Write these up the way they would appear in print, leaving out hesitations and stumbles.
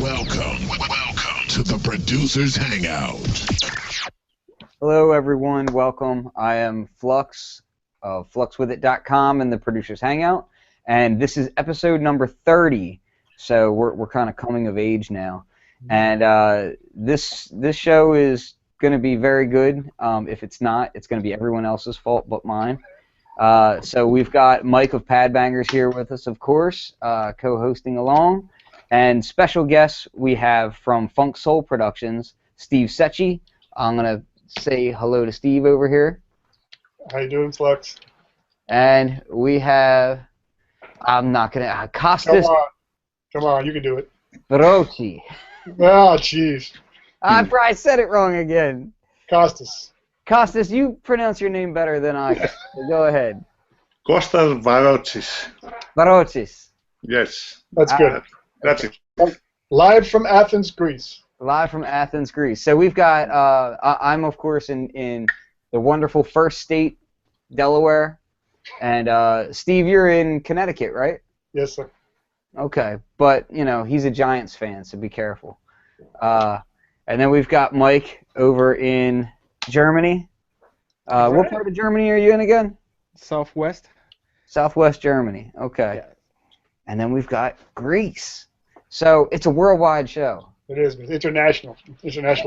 Welcome to the Producers Hangout. Hello, everyone. Welcome. I am Flux of fluxwithit.com and the Producers Hangout, and this is episode number 30. So we're kind of coming of age now, and this show is going to be very good. If it's not, it's going to be everyone else's fault but mine. So we've got Mike of Padbangers here with us, of course, co-hosting along. And special guests we have from FunkSoul Productions, Steve Sechi. I'm going to say hello to Steve over here. How you doing, Flux? And we have, I'm not going to, Costas. Come on, you can do it. Veroci. Oh, jeez. I probably said it wrong again. Costas. Costas, you pronounce your name better than I can. So go ahead. Kostas Varotis. Varotis. Yes. That's good. That's it. Live from Athens, Greece. Live from Athens, Greece. So we've got, I'm of course in the wonderful first state, Delaware, and Steve, you're in Connecticut, right? Yes, sir. Okay, but you know he's a Giants fan, so be careful. And then we've got Mike over in Germany. What part of Germany are you in again? Southwest. Southwest Germany. Okay. Yeah. And then we've got Greece. So it's a worldwide show. It is. International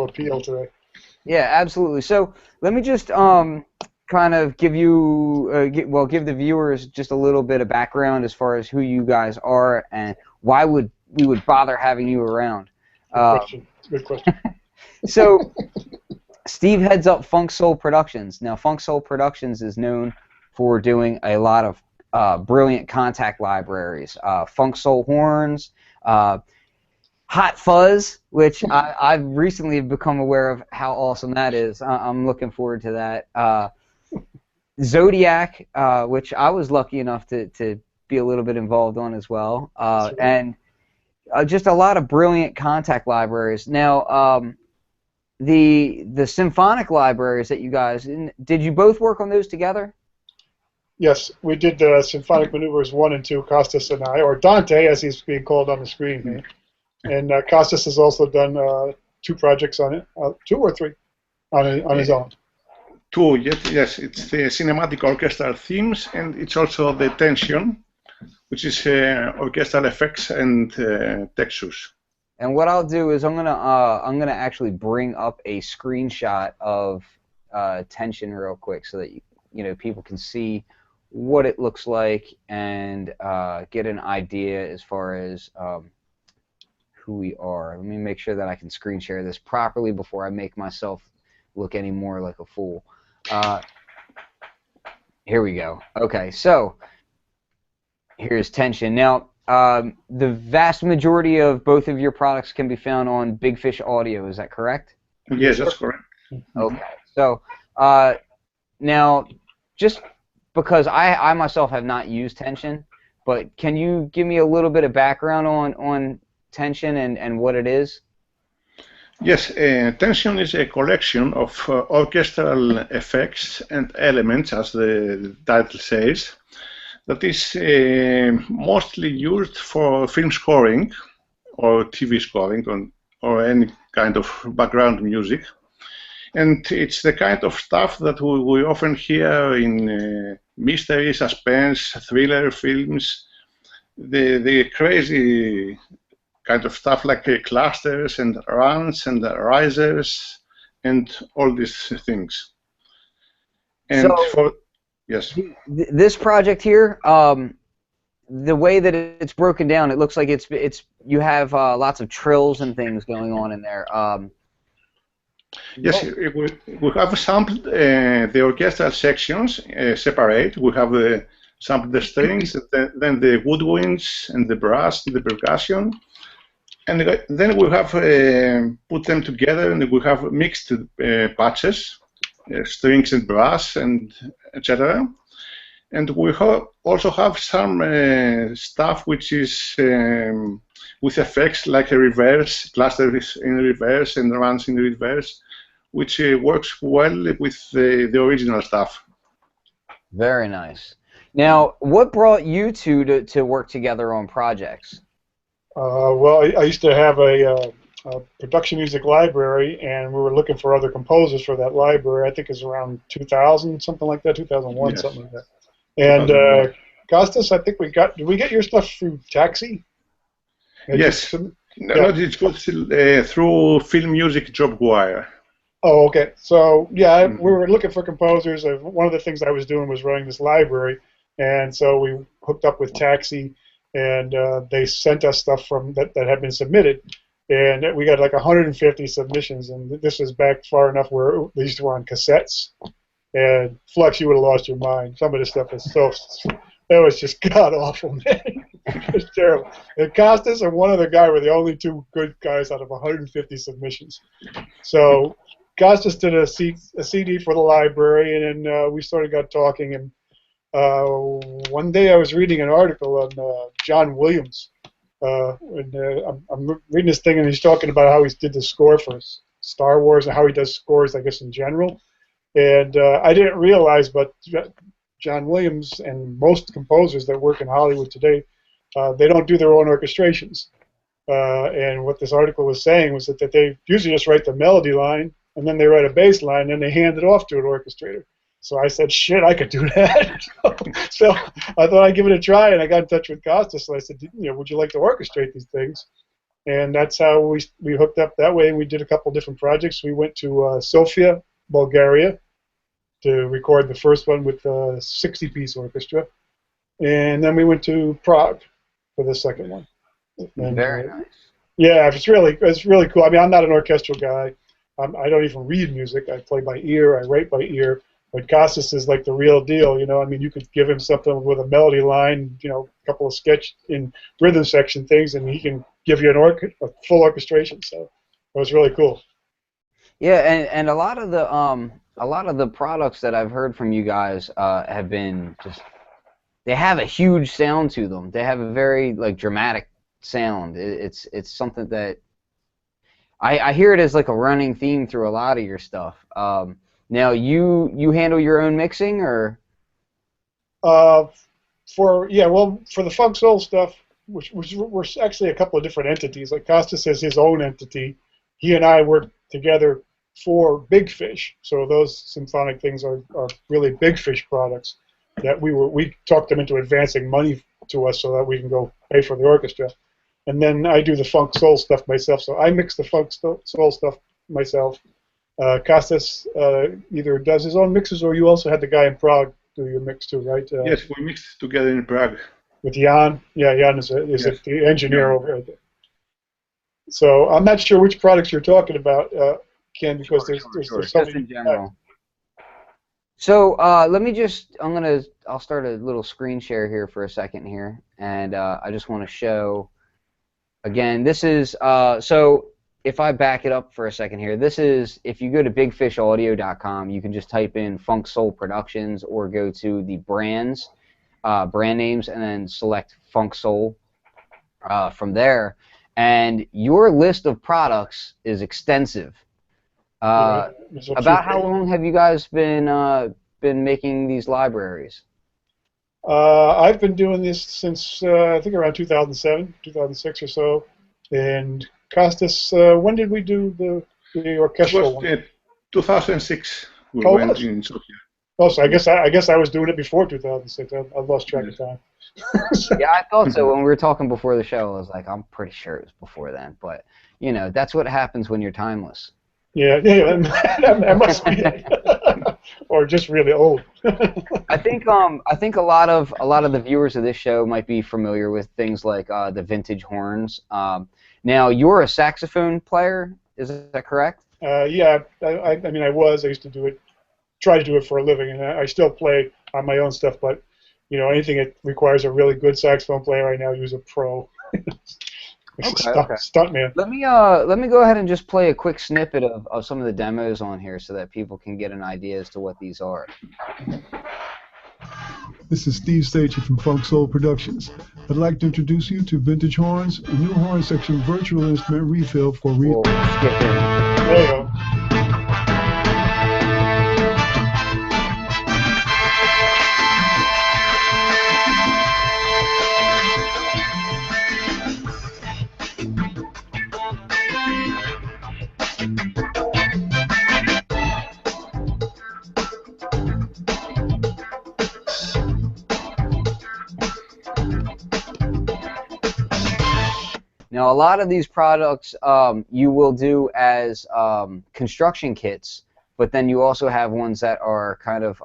appeal today. Yeah, absolutely. So let me just kind of give you, give the viewers just a little bit of background as far as who you guys are and why we would bother having you around. Good question. So Steve heads up FunkSoul Productions. Now FunkSoul Productions is known for doing a lot of brilliant Kontakt libraries, FunkSoul horns, Hot Fuzz, which I've recently become aware of how awesome that is. I'm looking forward to that. Zodiak, which I was lucky enough to be a little bit involved on as well, and just a lot of brilliant Kontakt libraries. Now, the symphonic libraries that you guys, did you both work on those together? Yes, we did Symphonic Maneuvers 1 and 2, Costas and I, or Dante, as he's being called on the screen here. And Costas has also done 2 projects on it, 2 or 3 on his own. 2, yes. It's the cinematic orchestral themes, and it's also the tension, which is orchestral effects and textures. And what I'll do is I'm gonna actually bring up a screenshot of tension real quick so that you know people can see what it looks like and get an idea as far as who we are. Let me make sure that I can screen share this properly before I make myself look any more like a fool. Here we go. Okay, so here's tension. Now, the vast majority of both of your products can be found on Big Fish Audio. Is that correct? Yes, that's correct. Okay, so now just because I myself have not used tension, but can you give me a little bit of background on tension and what it is? Yes, tension is a collection of orchestral effects and elements, as the title says, that is mostly used for film scoring or TV scoring or any kind of background music. And it's the kind of stuff that we often hear in mystery, suspense, thriller films, the crazy kind of stuff like clusters and runs and risers and all these things. And so, yes, this project here, the way that it's broken down, it looks like it's you have lots of trills and things going on in there. Yes, we have sampled the orchestral sections separate. We have sampled the strings, then the woodwinds and the brass, and the percussion, and then we have put them together, and we have mixed patches, strings and brass, and etc. And we also have some stuff which is with effects like a reverse, clusters in reverse and runs in reverse, which works well with the original stuff. Very nice. Now, what brought you two to work together on projects? Well, I used to have a production music library, and we were looking for other composers for that library. I think it's around 2000, something like that, 2001, Yes. something like that. And 2001. Costas, I think did we get your stuff through Taxi? Yes. Yeah. No, it was through Film Music Job Wire. Oh, okay. So, yeah, we were looking for composers. One of the things I was doing was running this library, and so we hooked up with Taxi, and they sent us stuff from that had been submitted, and we got like 150 submissions, and this was back far enough where these were on cassettes, and Flux, you would have lost your mind. Some of this stuff is that was just god-awful, man. It was terrible. And Costas and one other guy were the only two good guys out of 150 submissions. So Costas did a CD for the library, and then we sort of got talking. And one day I was reading an article on John Williams. I'm reading this thing, and he's talking about how he did the score for Star Wars and how he does scores, I guess, in general. And I didn't realize, but John Williams and most composers that work in Hollywood today, they don't do their own orchestrations. And what this article was saying was that they usually just write the melody line, and then they write a bass line, and they hand it off to an orchestrator. So I said, shit, I could do that. So I thought I'd give it a try, and I got in touch with Costas, and I said, would you like to orchestrate these things? And that's how we hooked up that way, and we did a couple different projects. We went to Sofia, Bulgaria, to record the first one with a 60-piece orchestra, and then we went to Prague for the second one. And, Very nice. Yeah, it's really cool. I mean, I'm not an orchestral guy. I don't even read music. I play by ear. I write by ear. But Costas is like the real deal. I mean, you could give him something with a melody line, a couple of sketch in rhythm section things, and he can give you a full orchestration. So it was really cool. Yeah, and a lot of the products that I've heard from you guys have been they have a huge sound to them. They have a very dramatic sound. It's something that I hear it as like a running theme through a lot of your stuff. Now you handle your own mixing, or? For the FunkSoul stuff, which we're actually a couple of different entities. Like Costas has his own entity. He and I work together for Big Fish. So those symphonic things are really Big Fish products that we talked them into advancing money to us so that we can go pay for the orchestra. And then I do the FunkSoul stuff myself. So I mix the FunkSoul stuff myself. Costas either does his own mixes, or you also had the guy in Prague do your mix too, right? Yes, we mixed together in Prague. With Jan. Yeah, Jan is the engineer over there. So I'm not sure which products you're talking about, Ken, because there's so many. In general. So let me I'll start a little screen share here for a second here, and I just want to show, again, this is, so if I back it up for a second here, this is, if you go to bigfishaudio.com, you can just type in FunkSoul Productions or go to the brand names, and then select FunkSoul from there. And your list of products is extensive. About how long have you guys been making these libraries? I've been doing this since I think around 2007, 2006 or so. And Costas, when did we do the orchestral one? 2006. We went in Sofia. Oh, so I guess I was doing it before 2006. I lost track of time. Yeah, I thought so. When we were talking before the show, I was like, I'm pretty sure it was before then. But that's what happens when you're timeless. Yeah, that must be it. Or just really old. I think a lot of the viewers of this show might be familiar with things like the vintage horns. Now, you're a saxophone player, is that correct? Yeah, I mean, I used to try to do it for a living, and I still play on my own stuff, but anything that requires a really good saxophone player, I now use a pro. Okay. Stunt man. Let me go ahead and just play a quick snippet of some of the demos on here so that people can get an idea as to what these are. This is Steve Sechi from FunkSoul Productions. I'd like to introduce you to Vintage Horns, a new horn section virtual instrument refill for We'll skip in. There you go. Now, a lot of these products you will do as construction kits, but then you also have ones that are kind of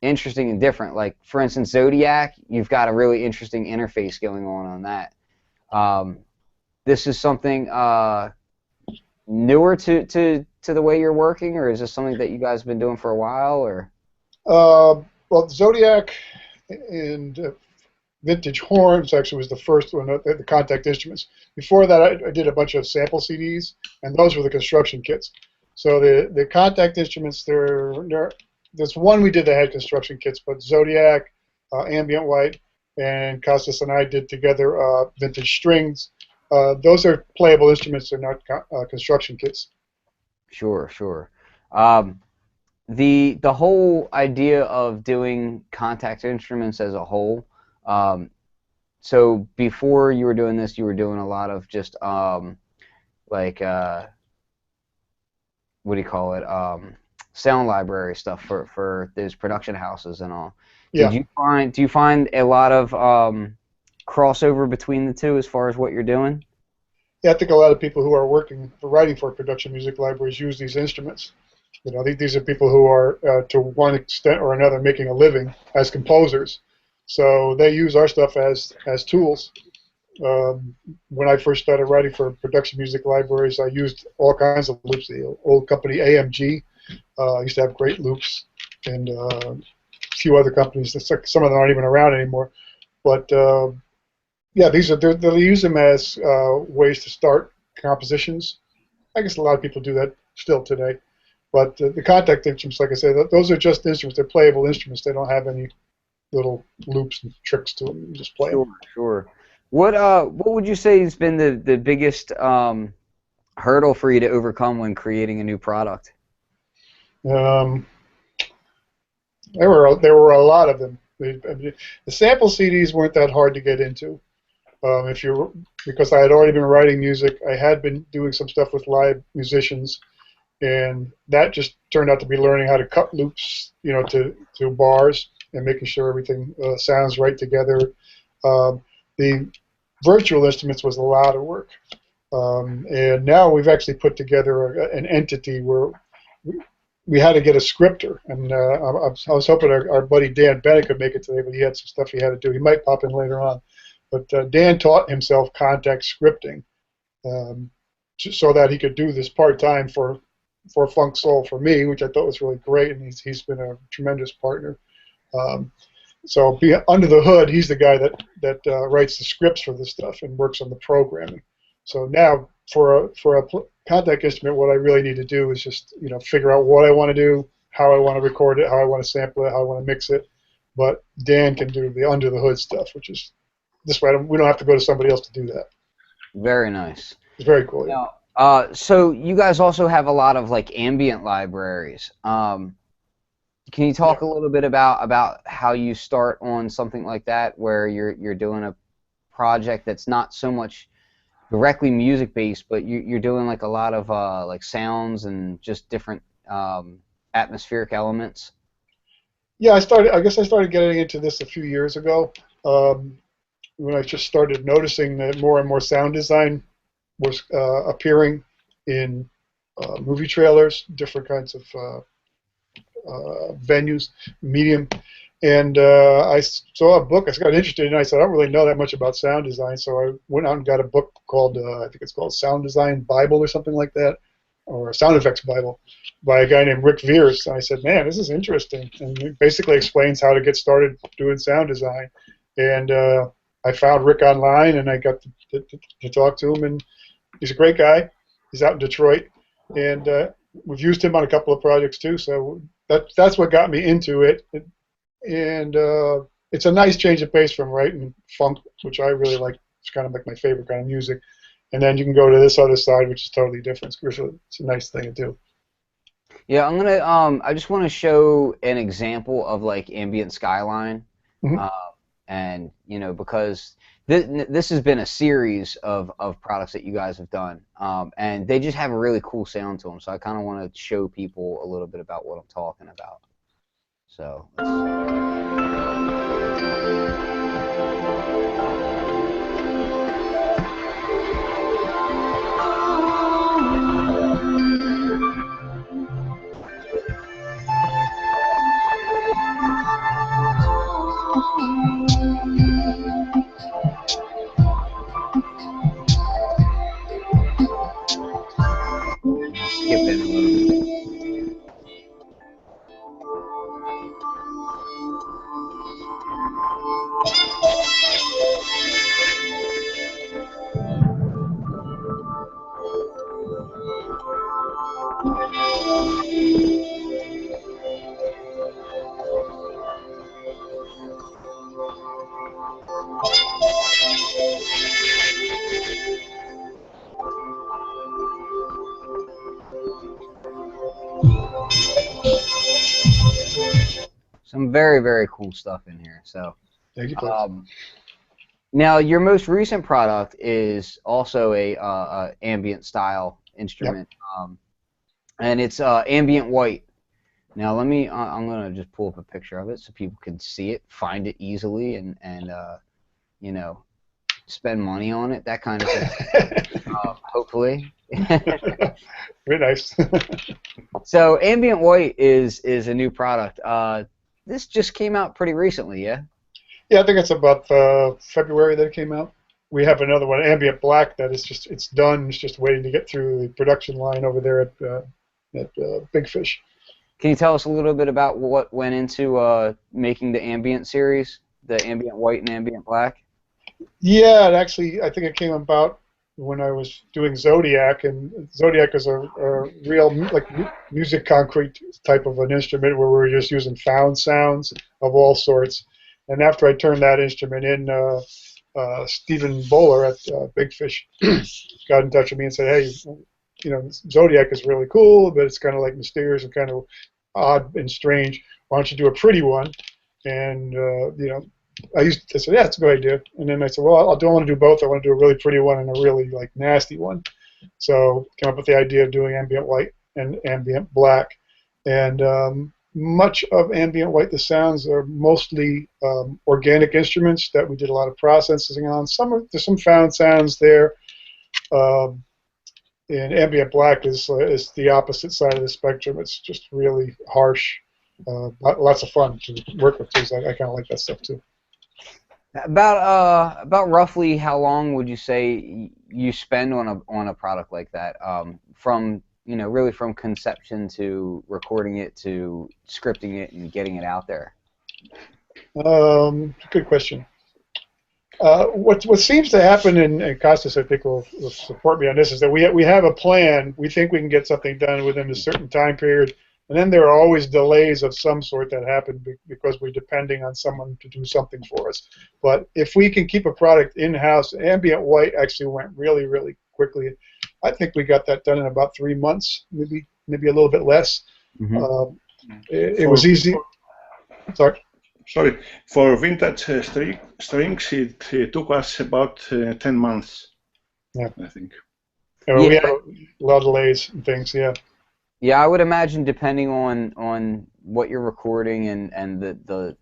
interesting and different. Like, for instance, Zodiak, you've got a really interesting interface going on that. This is something newer to the way you're working, or is this something that you guys have been doing for a while, or? Well, Zodiak and Vintage Horns actually was the first one, the Kontakt instruments. Before that, I did a bunch of sample CDs, and those were the construction kits. So the Kontakt instruments, there's one we did that had construction kits, but Zodiak, Ambient White, and Costas and I did together Vintage Strings. Those are playable instruments, they're not construction kits. Sure, sure. The whole idea of doing Kontakt instruments as a whole, so before you were doing this, you were doing a lot of just like what do you call it? Sound library stuff for those production houses and all. Yeah. Do you find a lot of crossover between the two as far as what you're doing? Yeah, I think a lot of people who are writing for production music libraries use these instruments. You know, these are people who are, to one extent or another, making a living as composers. So they use our stuff as tools. When I first started writing for production music libraries, I used all kinds of loops. The old company AMG used to have great loops, and a few other companies. Some of them aren't even around anymore. But yeah, they use them as ways to start compositions. I guess a lot of people do that still today. But the Kontakt instruments, like I said, those are just instruments. They're playable instruments. They don't have any little loops and tricks to them. You just play them. Sure. What would you say has been the biggest hurdle for you to overcome when creating a new product? There were a lot of them. The sample CDs weren't that hard to get into. Because I had already been writing music, I had been doing some stuff with live musicians, and that just turned out to be learning how to cut loops, you know, to bars and making sure everything sounds right together. The virtual instruments was a lot of work, and now we've actually put together an entity where we had to get a scripter, and I was hoping our buddy Dan Bennett could make it today, but he had some stuff he had to do. He might pop in later on. But Dan taught himself Kontakt scripting so that he could do this part-time for FunkSoul for me, which I thought was really great, and he's been a tremendous partner. So under the hood, he's the guy that writes the scripts for this stuff and works on the programming. So now for a Kontakt instrument, what I really need to do is just figure out what I want to do, how I want to record it, how I want to sample it, how I want to mix it. But Dan can do the under the hood stuff, which is this way we don't have to go to somebody else to do that. Very nice. It's very cool. Now, so you guys also have a lot of like ambient libraries. Can you talk a little bit about how you start on something like that, where you're doing a project that's not so much directly music based, but you're doing like a lot of like sounds and just different atmospheric elements? Yeah, I guess I started getting into this a few years ago. When I just started noticing that more and more sound design was appearing in movie trailers, different kinds of venues, medium, and I saw a book. I got interested in it. I said, I don't really know that much about sound design, so I went out and got a book called, I think it's called Sound Design Bible or something like that, or Sound Effects Bible, by a guy named Rick Veers. And I said, man, this is interesting, and it basically explains how to get started doing sound design. And I found Rick online, and I got to talk to him, and he's a great guy. He's out in Detroit, and we've used him on a couple of projects too. So that's what got me into it, and it's a nice change of pace from writing funk, which I really like. It's kind of like my favorite kind of music, and then you can go to this other side, which is totally different. It's a nice thing to do. Yeah, I'm gonna. I just want to show an example of like Ambient Skyline. Mm-hmm. And because this has been a series of products that you guys have done, and they just have a really cool sound to them. So I kind of want to show people a little bit about what I'm talking about. So let's see. Some very, very cool stuff in here. So, Thank you, folks. now your most recent product is also a ambient style instrument, and it's Ambient White. Now let me. I'm gonna just pull up a picture of it so people can see it, find it easily, and you know, spend money on it, that kind of thing. Hopefully. Very nice. So Ambient White is a new product. This just came out pretty recently, yeah? Yeah, I think it's about February that it came out. We have another one, Ambient Black, that is just, it's done. It's just waiting to get through the production line over there at Big Fish. Can you tell us a little bit about what went into making the Ambient series, the Ambient White and Ambient Black? Yeah, actually, I think it came about when I was doing Zodiak, and Zodiak is a real like music concrete type of an instrument where we were just using found sounds of all sorts. And after I turned that instrument in, Stephen Bowler at Big Fish got in touch with me and said, "Hey, you know, Zodiak is really cool, but it's kind of like mysterious and kind of odd and strange. Why don't you do a pretty one?" And you know, I said, "Yeah, it's a good idea." And then I said, "Well, I don't want to do both. I want to do a really pretty one and a really like nasty one." So came up with the idea of doing Ambient White and Ambient Black. And much of Ambient White, the sounds are mostly organic instruments that we did a lot of processing on. There's some found sounds there. And Ambient Black is the opposite side of the spectrum. It's just really harsh. Lots of fun to work with too. So I kind of like that stuff too. About roughly how long would you say you spend on a product like that? From really from conception to recording it to scripting it and getting it out there. Good question. What seems to happen, and Costas, I think, will support me on this, is that we have a plan. We think we can get something done within a certain time period, and then there are always delays of some sort that happen because we're depending on someone to do something for us. But if we can keep a product in-house, Ambient White actually went really, really quickly. I think we got that done in about 3 months, maybe a little bit less. Mm-hmm. It was easy. Sorry, for vintage strings, it took us about 10 months. Yeah, I think. We had a lot of delays and things. Yeah. Yeah, I would imagine depending on what you're recording and the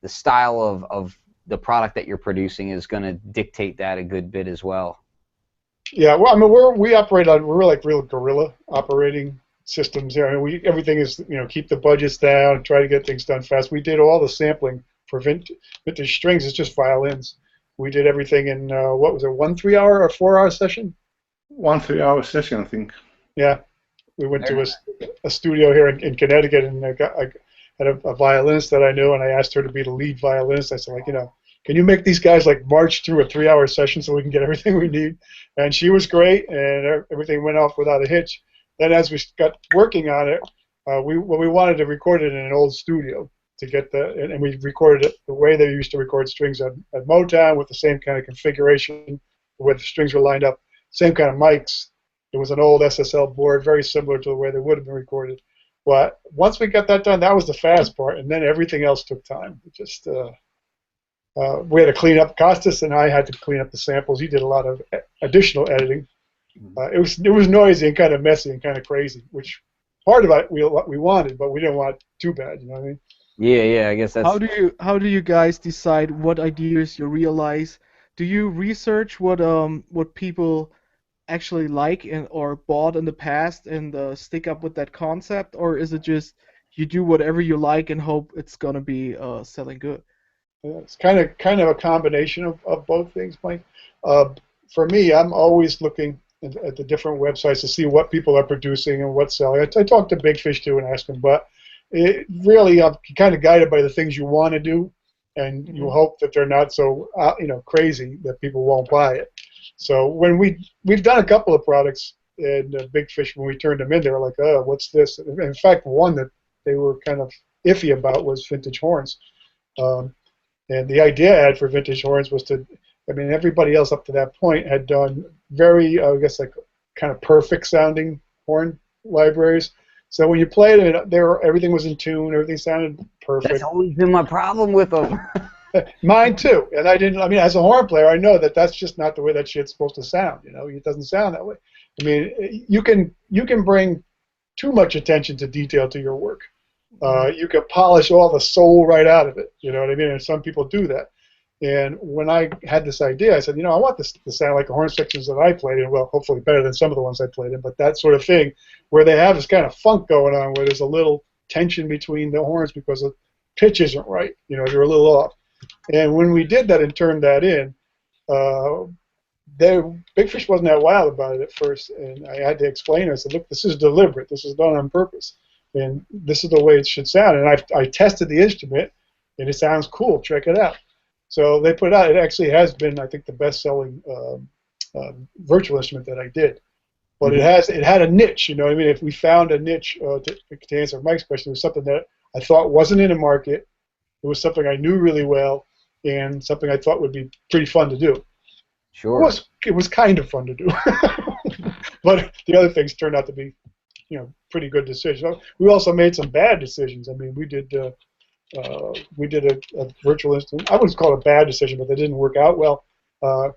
style of the product that you're producing is going to dictate that a good bit as well. Yeah, well, I mean, we're like real guerrilla operating systems here. I mean, everything is, keep the budgets down, try to get things done fast. We did all the sampling for vintage strings. It's just violins. We did everything in what was it, 1 3-hour or 4-hour session? 1 3-hour session, I think. Yeah, we went to a studio here in Connecticut, and I had a violinist that I knew, and I asked her to be the lead violinist. I said, can you make these guys march through a 3-hour session so we can get everything we need? And she was great, and everything went off without a hitch. Then as we got working on it, we wanted to record it in an old studio to get and we recorded it the way they used to record strings at Motown, with the same kind of configuration, where the strings were lined up, same kind of mics. It was an old SSL board, very similar to the way they would have been recorded. But once we got that done, that was the fast part, and then everything else took time. It just we had to clean up. Costas and I had to clean up the samples. He did a lot of additional editing. It was noisy and kind of messy and kind of crazy, which part of it we wanted, but we didn't want it too bad. You know what I mean? Yeah, I guess that's. How do you guys decide what ideas you realize? Do you research what people actually like or bought in the past and stick up with that concept, or is it just you do whatever you like and hope it's gonna be selling good? It's kind of a combination of both things, Mike. For me, I'm always looking at the different websites to see what people are producing and what's selling. I talk to Big Fish too and ask them, but it really, I'm kind of guided by the things you want to do, and you hope that they're not so crazy that people won't buy it. So when we've done a couple of products in Big Fish, when we turned them in, they were like, "Oh, what's this?" In fact, one that they were kind of iffy about was vintage horns. And the idea I had for vintage horns was everybody else up to that point had done very, kind of perfect sounding horn libraries. So when you played it, everything was in tune, everything sounded perfect. That's always been my problem with them. Mine too, and I mean, as a horn player, I know that that's just not the way that shit's supposed to sound. You know, it doesn't sound that way. I mean, you can bring too much attention to detail to your work. You can polish all the soul right out of it. You know what I mean? And some people do that. And when I had this idea, I said, I want this to sound like the horn sections that I played in. Well, hopefully better than some of the ones I played in, but that sort of thing where they have this kind of funk going on, where there's a little tension between the horns because the pitch isn't right. They're a little off. And when we did that and turned that in, Big Fish wasn't that wild about it at first, and I had to explain it. I said, look, this is deliberate. This is done on purpose, and this is the way it should sound. And I tested the instrument, and it sounds cool. Check it out. So they put it out. It actually has been, I think, the best-selling virtual instrument that I did. But it had a niche. You know what I mean? If we found a niche, to answer Mike's question, it was something that I thought wasn't in the market. It was something I knew really well, and something I thought would be pretty fun to do. Sure. It was kind of fun to do, but the other things turned out to be, pretty good decisions. We also made some bad decisions. I mean, we did a virtual instrument. I wouldn't call it a bad decision, but that didn't work out well. An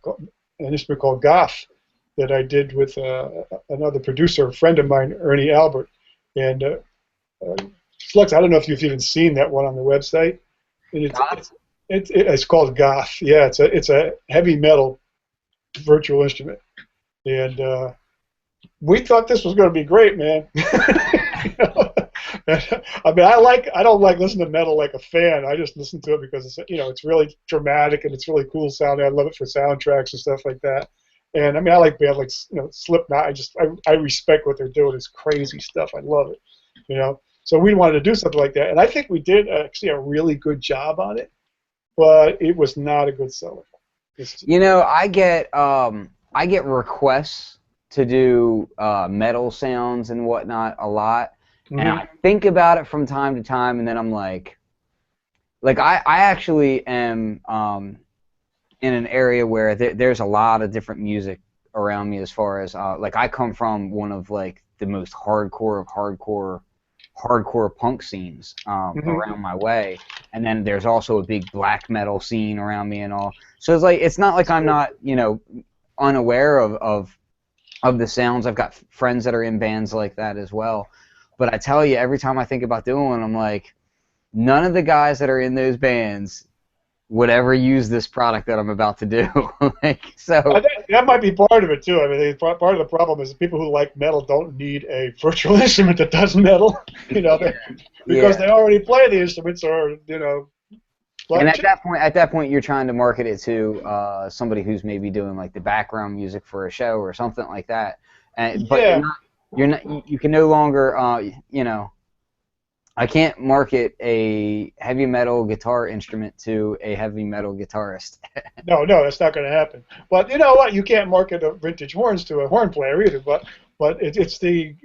instrument called Goth that I did with another producer, a friend of mine, Ernie Albert, and Flux. I don't know if you've even seen that one on the website. And it's called Goth. Yeah, it's a heavy metal virtual instrument, and we thought this was going to be great, man. I mean, I don't like listening to metal like a fan. I just listen to it because it's really dramatic and it's really cool sounding. I love it for soundtracks and stuff like that. And I mean, I like bands like Slipknot. I respect what they're doing. It's crazy stuff. I love it. So we wanted to do something like that, and I think we did actually a really good job on it, but it was not a good seller. I get requests to do metal sounds and whatnot a lot, and I think about it from time to time, and then I'm like I actually am in an area where there's a lot of different music around me, as far as I come from one of the most hardcore of hardcore punk scenes around my way, and then there's also a big black metal scene around me and all. So it's not like I'm not unaware of the sounds. I've got friends that are in bands like that as well. But I tell you, every time I think about doing one, I'm like, none of the guys that are in those bands would ever use this product that I'm about to do. That might be part of it too. I mean, part of the problem is people who like metal don't need a virtual instrument that does metal, because they already play the instruments, or And at that point, you're trying to market it to somebody who's maybe doing the background music for a show or something like that. But you can no longer I can't market a heavy metal guitar instrument to a heavy metal guitarist. No, that's not going to happen. But you know what? You can't market vintage horns to a horn player either. But it's the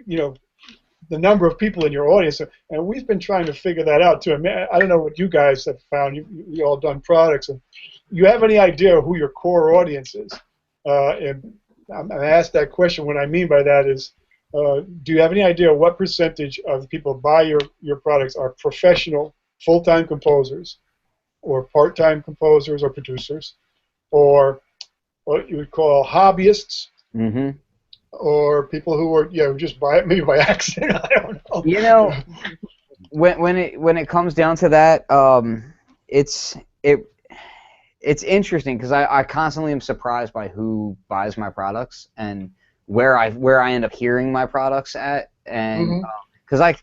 the number of people in your audience, and we've been trying to figure that out too. I mean, I don't know what you guys have found. You all done products, and you have any idea who your core audience is? And I asked that question. What I mean by that is, do you have any idea what percentage of the people who buy your products are professional, full-time composers, or part-time composers or producers, or what you would call hobbyists, or people who are just buy it maybe by accident? I don't know. When it comes down to that, it's interesting because I constantly am surprised by who buys my products and where I end up hearing my products at, and because I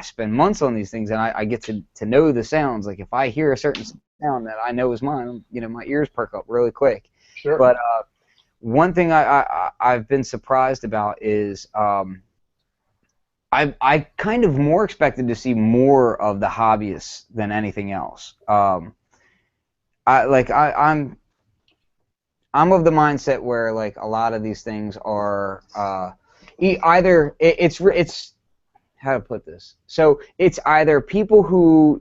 spend months on these things and I get to know the sounds. Like if I hear a certain sound that I know is mine, my ears perk up really quick. Sure. But one thing I've been surprised about is I kind of more expected to see more of the hobbyists than anything else. I'm of the mindset where a lot of these things are either it's how to put this. So it's either people who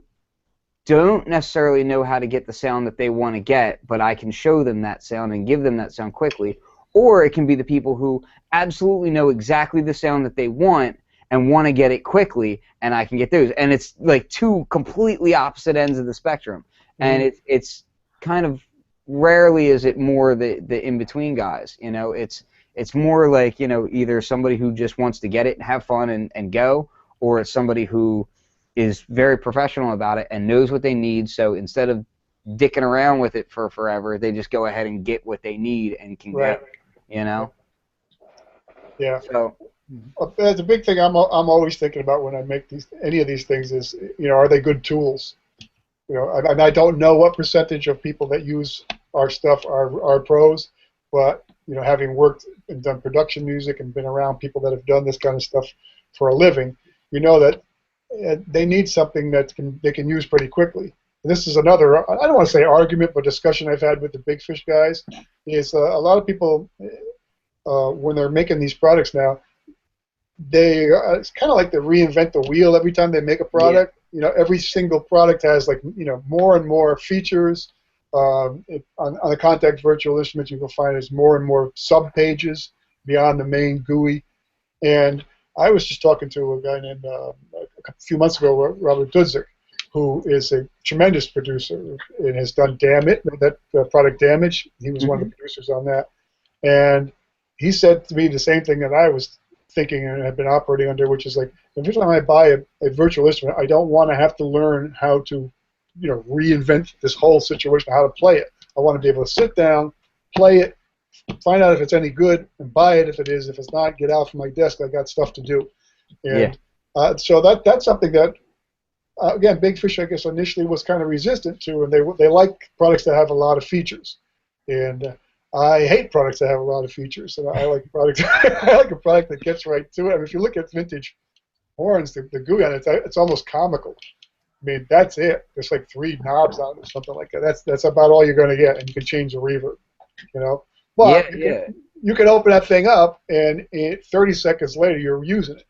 don't necessarily know how to get the sound that they want to get, but I can show them that sound and give them that sound quickly, or it can be the people who absolutely know exactly the sound that they want, and want to get it quickly, and I can get those. And it's like two completely opposite ends of the spectrum. And it's kind of rarely is it more the in-between guys. You know, it's more like, you know, either somebody who just wants to get it and have fun and go, or it's somebody who is very professional about it and knows what they need, so instead of dicking around with it for forever, they just go ahead and get what they need and can get it, you know? Yeah. So the big thing I'm always thinking about when I make any of these things is, you know, are they good tools? You know, and I don't know what percentage of people that use our stuff are pros, but, you know, having worked and done production music and been around people that have done this kind of stuff for a living, you know that they need something that they can use pretty quickly. And this is another, I don't want to say argument, but discussion I've had with the Big Fish guys, is a lot of people, when they're making these products now, it's kind of like they reinvent the wheel every time they make a product. You know, every single product has, like, you know, more and more features. On the Kontakt virtual instruments, you can find there's more and more sub-pages beyond the main GUI. And I was just talking to a guy named, a few months ago, Robert Dudzik, who is a tremendous producer and has done Damn It, that product Damage. He was one of the producers on that. And he said to me the same thing that I was thinking and have been operating under, which is like, every time I buy a virtual instrument, I don't want to have to learn how to, you know, reinvent this whole situation, how to play it. I want to be able to sit down, play it, find out if it's any good, and buy it if it is. If it's not, get out from my desk. I got stuff to do. And so that's something that, again, Big Fish, I guess, initially was kind of resistant to, and they like products that have a lot of features. And I hate products that have a lot of features, and I like products. I like a product that gets right to it. I mean, if you look at vintage horns, the GUI on it, it's almost comical. I mean, that's it. There's like 3 knobs on it or something like that. That's about all you're going to get, and you can change the reverb. You know, but you can open that thing up, and 30 seconds later, you're using it.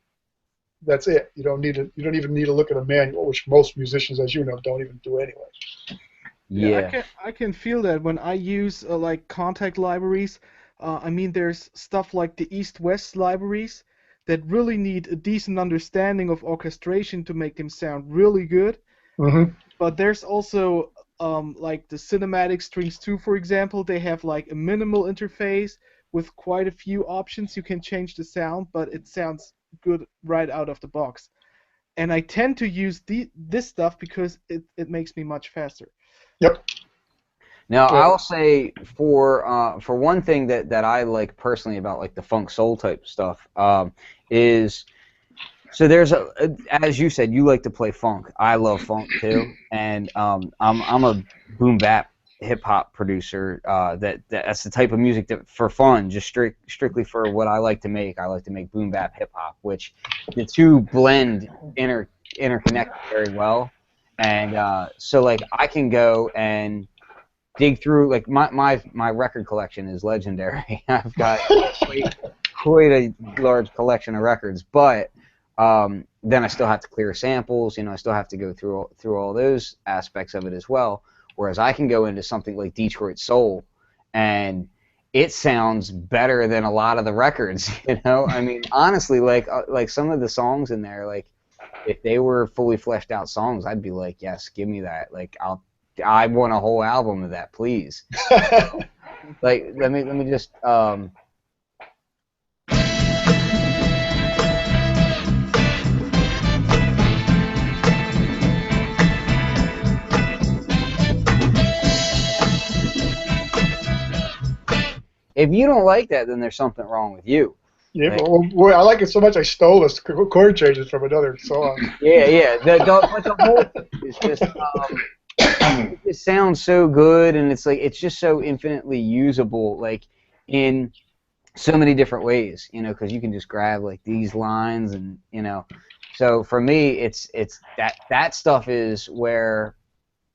That's it. You don't even need to look at a manual, which most musicians, as you know, don't even do anyway. Yeah, I can feel that when I use like Kontakt libraries. I mean, there's stuff like the East-West libraries that really need a decent understanding of orchestration to make them sound really good. But there's also like the Cinematic Strings 2, for example. They have like a minimal interface with quite a few options. You can change the sound, but it sounds good right out of the box. And I tend to use this stuff because it makes me much faster. Yep. Now, I'll say for one thing that I like personally about like the funk soul type stuff is, so there's as you said, you like to play funk. I love funk too, and I'm a boom bap hip hop producer. That's the type of music that for fun, just strictly for what I like to make. I like to make boom bap hip hop, which the two blend interconnect very well. And so like I can go and dig through, like my record collection is legendary. I've got quite a large collection of records, but then I still have to clear samples. You know, I still have to go through all those aspects of it as well. Whereas I can go into something like Detroit Soul, and it sounds better than a lot of the records. You know, I mean, honestly, like some of the songs in there, like, if they were fully fleshed out songs, I'd be like, yes, give me that. Like, I want a whole album of that, please. Like, let me just if you don't like that, then there's something wrong with you. Yeah, well, I like it so much I stole this chord changes from another song. Yeah. But the whole thing is just it just sounds so good, and it's like it's just so infinitely usable, like in so many different ways, you know, because you can just grab like these lines, and you know, so for me, it's that stuff is where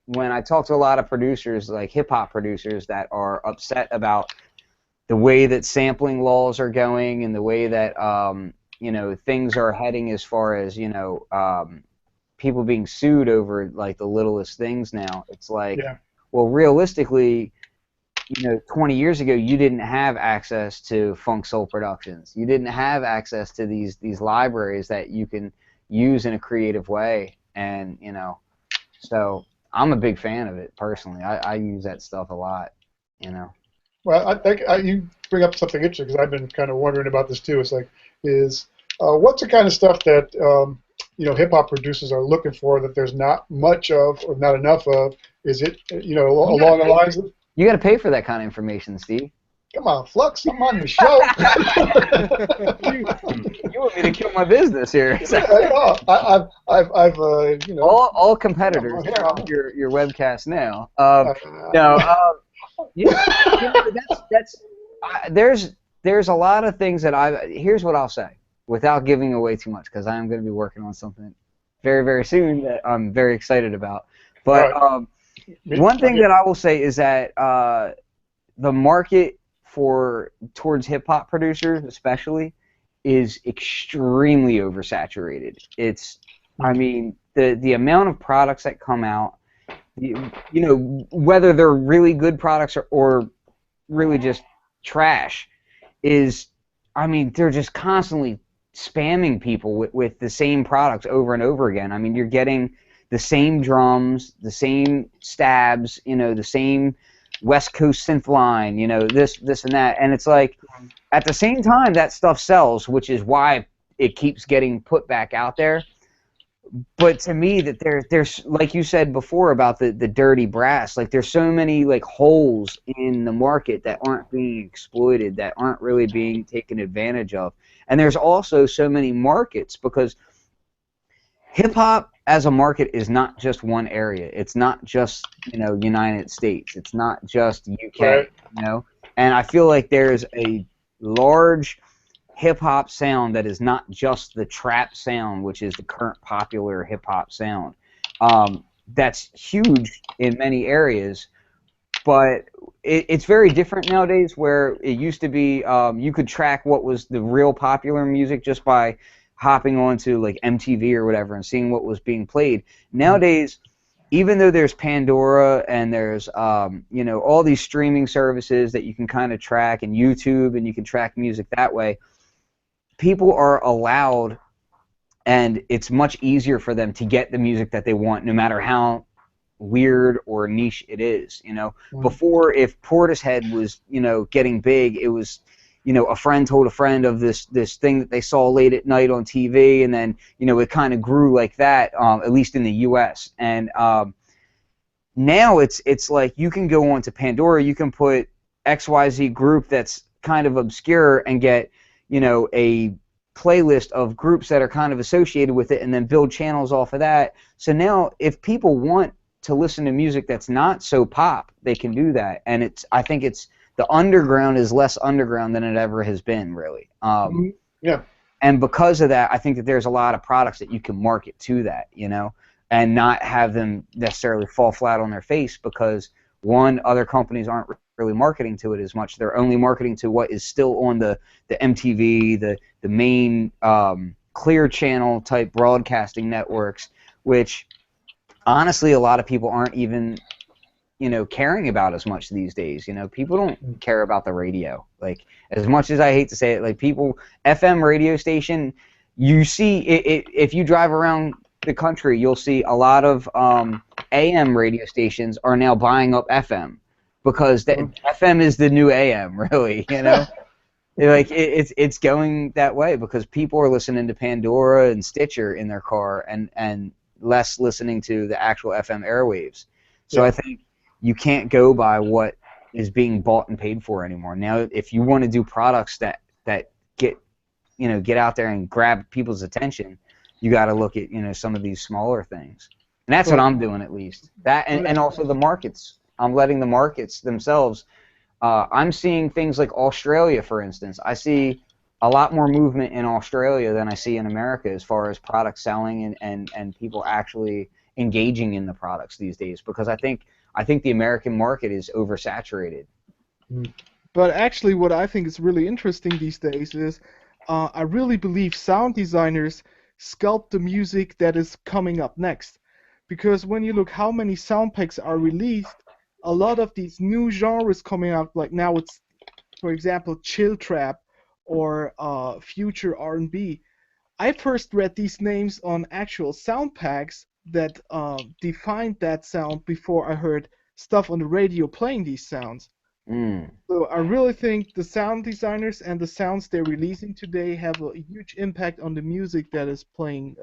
when I talk to a lot of producers, like hip hop producers, that are upset about the way that sampling laws are going and the way that you know, things are heading as far as, you know, people being sued over like the littlest things now. It's like, well, realistically, 20 years ago, you didn't have access to FunkSoul Productions. You didn't have access to these libraries that you can use in a creative way, and so I'm a big fan of it personally. I use that stuff a lot, Well, I think you bring up something interesting because I've been kind of wondering about this too. It's like, what's the kind of stuff that hip hop producers are looking for that there's not much of or not enough of? Is it along the lines of? You got to pay for that kind of information, Steve. Come on, Flux, I'm on your show. You want me to kill my business here? I've all competitors on your webcast now. There's a lot of things that here's what I'll say without giving away too much, because I am going to be working on something very, very soon that I'm very excited about. But one thing that I will say is that the market towards hip hop producers, especially, is extremely oversaturated. The amount of products that come out, whether they're really good products or really just trash, they're just constantly spamming people with the same products over and over again. You're getting the same drums, the same stabs, the same West Coast synth line, this and that. And it's like, at the same time, that stuff sells, which is why it keeps getting put back out there. But to me, that there's like you said before about the dirty brass, like there's so many like holes in the market that aren't being exploited, that aren't really being taken advantage of. And there's also so many markets, because hip-hop as a market is not just one area. It's not just, United States. It's not just UK, right. And I feel like there's a large hip-hop sound that is not just the trap sound, which is the current popular hip-hop sound. That's huge in many areas, but it's very different nowadays, where it used to be you could track what was the real popular music just by hopping onto like MTV or whatever and seeing what was being played. Nowadays, even though there's Pandora and there's all these streaming services that you can kind of track, and YouTube, and you can track music that way, people are allowed, and it's much easier for them to get the music that they want, no matter how weird or niche it is. Before, if Portishead was getting big, it was a friend told a friend of this thing that they saw late at night on TV, and then it kind of grew like that, at least in the U.S. And now it's like you can go onto Pandora, you can put XYZ group that's kind of obscure and get a playlist of groups that are kind of associated with it, and then build channels off of that. So now, if people want to listen to music that's not so pop, they can do that, and I think the underground is less underground than it ever has been, really. Yeah. And because of that, I think that there's a lot of products that you can market to that, and not have them necessarily fall flat on their face, because, one, other companies aren't really marketing to it as much. They're only marketing to what is still on the MTV, the main clear channel type broadcasting networks, which honestly a lot of people aren't even caring about as much these days. People don't care about the radio. Like, as much as I hate to say it, like, people, FM radio station, you see, if you drive around the country, you'll see a lot of AM radio stations are now buying up FM, because FM is the new AM, really, Like, it's going that way, because people are listening to Pandora and Stitcher in their car, and less listening to the actual FM airwaves. So I think you can't go by what is being bought and paid for anymore. Now, if you want to do products that get out there and grab people's attention, you got to look at some of these smaller things. And that's what I'm doing, at least. That and also the markets. I'm letting the markets themselves. I'm seeing things like Australia, for instance. I see a lot more movement in Australia than I see in America as far as product selling and people actually engaging in the products these days, because I think the American market is oversaturated. But actually, what I think is really interesting these days is I really believe sound designers sculpt the music that is coming up next. Because when you look how many sound packs are released, a lot of these new genres coming out, like now it's, for example, chill trap or future R&B. I first read these names on actual sound packs that defined that sound before I heard stuff on the radio playing these sounds. Mm. So I really think the sound designers and the sounds they're releasing today have a huge impact on the music that is playing,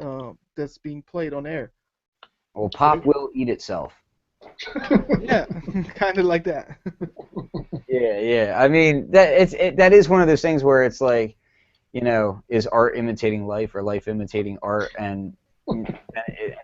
that's being played on air. Well, pop will eat itself. Yeah, kind of like that. Yeah. I mean, that is one of those things where it's like, you know, is art imitating life or life imitating art, and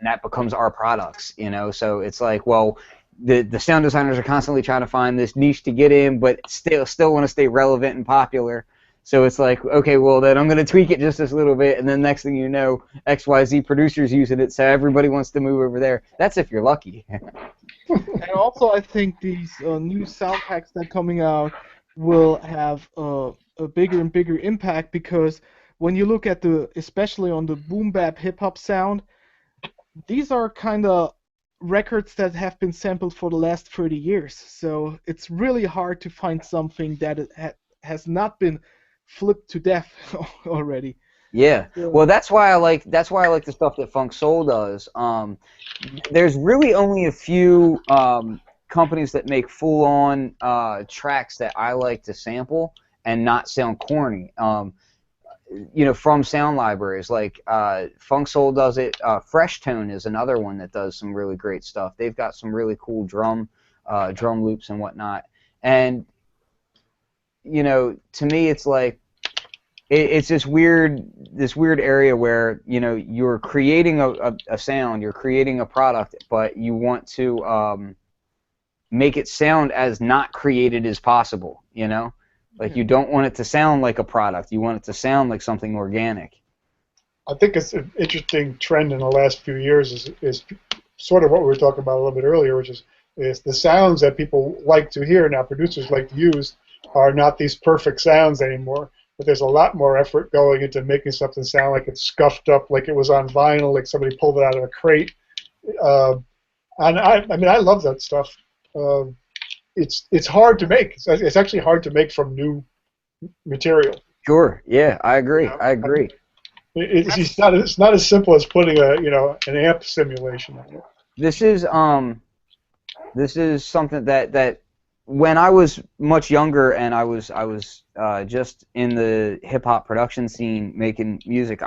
that becomes our products, you know. So it's like, well, the sound designers are constantly trying to find this niche to get in, but still want to stay relevant and popular. So it's like, okay, well, then I'm going to tweak it just this little bit, and then next thing you know, XYZ producer's using it, so everybody wants to move over there. That's if you're lucky. And also, I think these new sound packs that are coming out will have a bigger and bigger impact, because when you look at especially on the boom bap hip hop sound, these are kind of records that have been sampled for the last 30 years. So it's really hard to find something that has not been flipped to death already. Yeah. Well, that's why I like the stuff that FunkSoul does. There's really only a few companies that make full-on tracks that I like to sample and not sound corny. You know, from sound libraries, like FunkSoul does it. Fresh Tone is another one that does some really great stuff. They've got some really cool drum loops and whatnot. And you know, to me, it's like it's this weird area where, you know, you're creating a sound, you're creating a product, but you want to make it sound as not created as possible, you know? Like, you don't want it to sound like a product. You want it to sound like something organic. I think it's an interesting trend in the last few years is sort of what we were talking about a little bit earlier, which is the sounds that people like to hear now, producers like to use, are not these perfect sounds anymore. But there's a lot more effort going into making something sound like it's scuffed up, like it was on vinyl, like somebody pulled it out of a crate. And I mean, I love that stuff. It's hard to make. It's actually hard to make from new material. Sure. Yeah, I agree. I agree. It's not as simple as putting an amp simulation on it. This is something that when I was much younger and I was just in the hip hop production scene making music,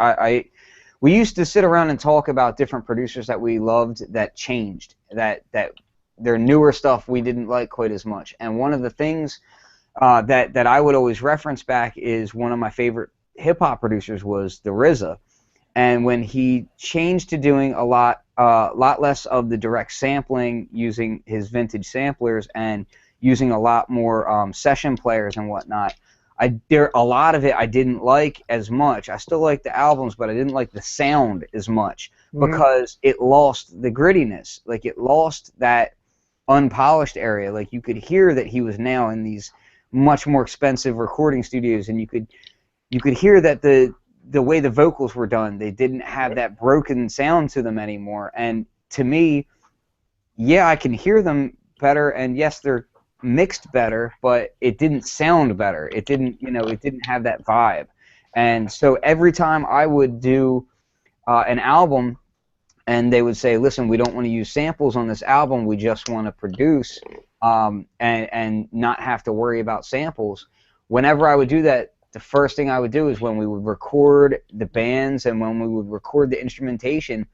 we used to sit around and talk about different producers that we loved that changed, that their newer stuff we didn't like quite as much. And one of the things that I would always reference back is one of my favorite hip hop producers was the RZA. And when he changed to doing a lot less of the direct sampling, using his vintage samplers and using a lot more session players and whatnot, a lot of it I didn't like as much. I still liked the albums, but I didn't like the sound as much because it lost the grittiness. Like, it lost that unpolished area. Like, you could hear that he was now in these much more expensive recording studios, and you could hear that the way the vocals were done, they didn't have that broken sound to them anymore. And to me, yeah, I can hear them better, and yes, they're mixed better, but it didn't sound better. It didn't have that vibe. And so every time I would do an album, and they would say, listen, we don't want to use samples on this album, we just want to produce and not have to worry about samples. Whenever I would do that, the first thing I would do is when we would record the bands and when we would record the instrumentation,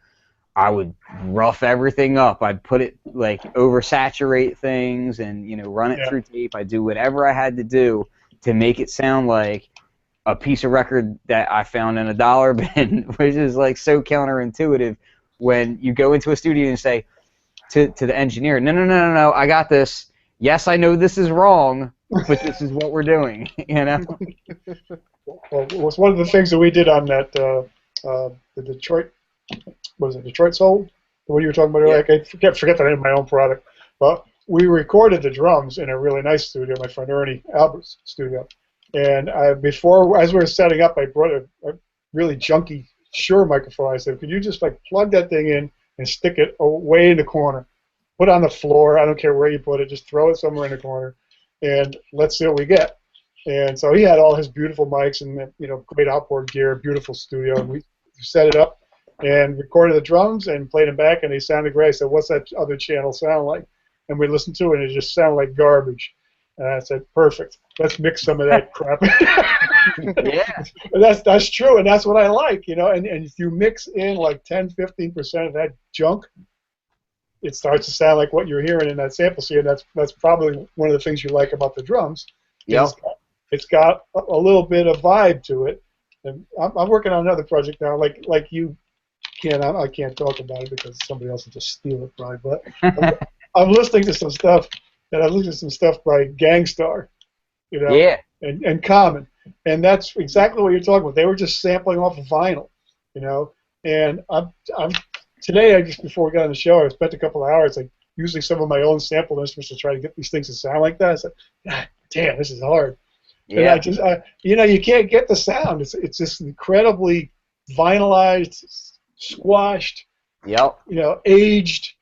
I would rough everything up. I'd put it, like, oversaturate things and, run it through tape. I'd do whatever I had to do to make it sound like a piece of record that I found in a dollar bin, which is, like, so counterintuitive when you go into a studio and say to the engineer, no, I got this. Yes, I know this is wrong, but this is what we're doing, Well, it was one of the things that we did on that, the Detroit, Detroit Soul? The one you were talking about earlier? Yeah. I forget the name of my own product. But we recorded the drums in a really nice studio, my friend Ernie Albert's studio. And as we were setting up, I brought a really junky Shure microphone. I said, could you just, like, plug that thing in and stick it way in the corner? put on the floor. I don't care where you put it. Just throw it somewhere in the corner, and let's see what we get. And so he had all his beautiful mics and great outboard gear, beautiful studio. And we set it up and recorded the drums and played them back, and they sounded great. I said, "What's that other channel sound like?" And we listened to it, and it just sounded like garbage. And I said, "Perfect. Let's mix some of that crap." Yeah. That's true, and that's what I like, And if you mix in like 10-15% of that junk, it starts to sound like what you're hearing in that sample seed. And that's probably one of the things you like about the drums. Yep. It's got a little bit of vibe to it. And I'm working on another project now, like you can. I can't talk about it because somebody else will just steal it, probably. But I'm listening to some stuff. And I listened to some stuff by Gangstar, Yeah. and Common, and that's exactly what you're talking about. They were just sampling off of vinyl, And I'm today, just before we got on the show, I spent a couple of hours like using some of my own sample instruments to try to get these things to sound like that. I said, God damn, this is hard. Yeah. And you can't get the sound. It's just incredibly vinylized, squashed, Yep. aged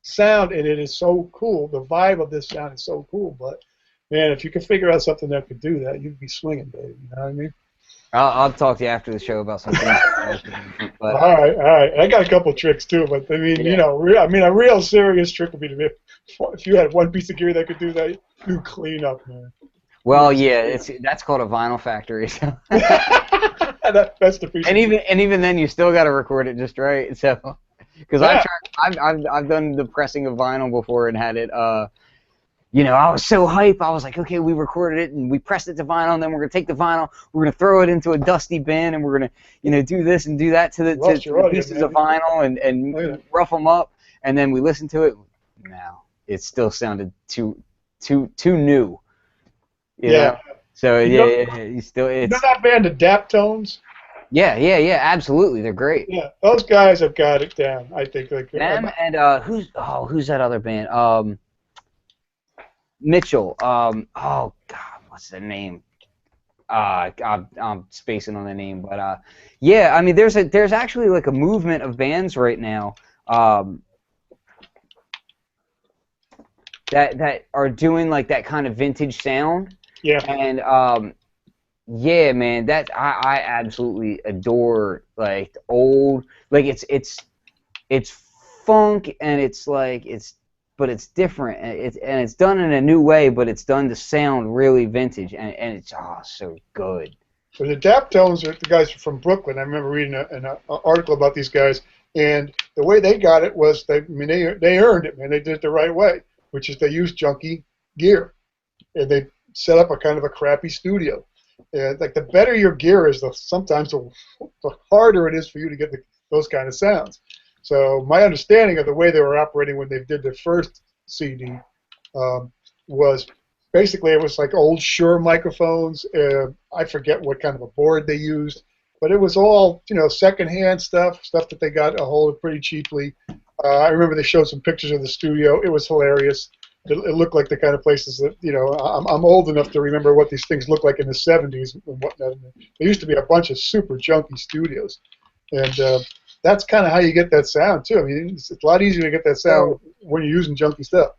sound, and it is so cool. The vibe of this sound is so cool. But man, if you could figure out something that could do that, you'd be swinging, baby. You know what I mean? I'll talk to you after the show about something. But, all right. I got a couple tricks too, but I mean, a real serious trick would be if you had one piece of gear that could do that, you clean up, man. well, yeah, that's called a vinyl factory. So. That's the piece. And even then, you still got to record it just right. So. Because I've done the pressing of vinyl before and had it, I was so hyped. I was like, okay, we recorded it and we pressed it to vinyl, and then we're gonna take the vinyl, we're gonna throw it into a dusty bin, and we're gonna, do this and do that to the pieces of vinyl and rough them up, and then we listened to it. No, it still sounded too new. You know? So you still it's. You know that band, the Daptones? Yeah, absolutely. They're great. Yeah, those guys have got it down. I think them and who's that other band? Mitchell. Oh God, what's the name? I'm spacing on the name, but yeah. I mean, there's actually like a movement of bands right now that are doing like that kind of vintage sound. Yeah. And yeah, man, that I absolutely adore like old, like it's funk, and it's like but it's different, and it's done in a new way, but it's done to sound really vintage, and it's so good. So the Daptones are the guys from Brooklyn. I remember reading an article about these guys, and the way they got it was they earned it, man. They did it the right way, which is they used junky gear, and they set up a kind of a crappy studio. And like the better your gear is, sometimes the harder it is for you to get those kind of sounds. So my understanding of the way they were operating when they did their first CD was basically it was like old Shure microphones. I forget what kind of a board they used, but it was all secondhand stuff that they got a hold of pretty cheaply. I remember they showed some pictures of the studio. It was hilarious. It looked like the kind of places that, I'm old enough to remember what these things looked like in the 70s and whatnot. There used to be a bunch of super junky studios. And that's kind of how you get that sound, too. I mean, it's a lot easier to get that sound when you're using junky stuff.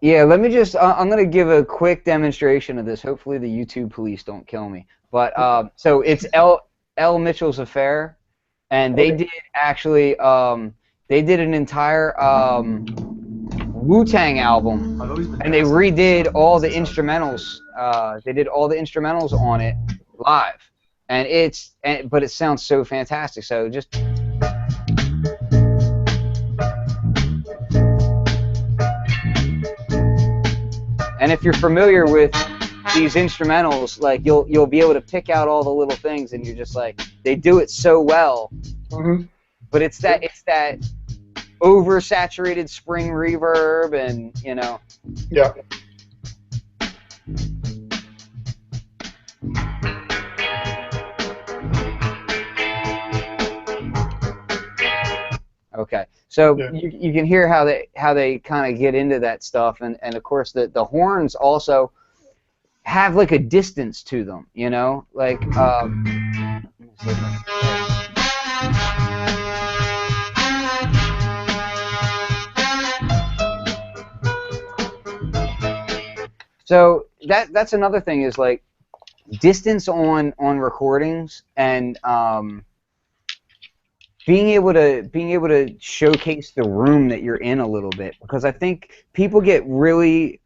Yeah, let me just, I'm going to give a quick demonstration of this. Hopefully the YouTube police don't kill me. But, so it's L. Mitchell's Affair, and they did actually, they did an entire Wu-Tang album, and they redid all the instrumentals. They did all the instrumentals on it live, but it sounds so fantastic. So just. And if you're familiar with these instrumentals, like you'll be able to pick out all the little things, and you're just like, they do it so well. Mm-hmm. But it's that oversaturated spring reverb, and Yeah. Okay, so you can hear how they kind of get into that stuff, and of course the horns also have like a distance to them, like So that's another thing is like distance on recordings and being able to showcase the room that you're in a little bit, because I think people get really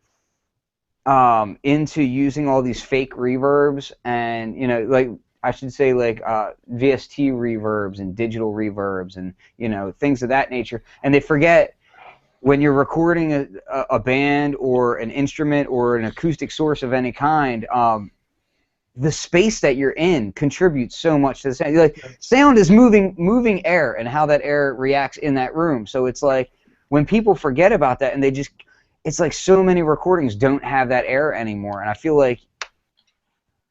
into using all these fake reverbs and like I should say like VST reverbs and digital reverbs and things of that nature, and they forget when you're recording a band or an instrument or an acoustic source of any kind, the space that you're in contributes so much to the sound. Like, sound is moving air and how that air reacts in that room. So it's like when people forget about that and it's like so many recordings don't have that air anymore, and I feel like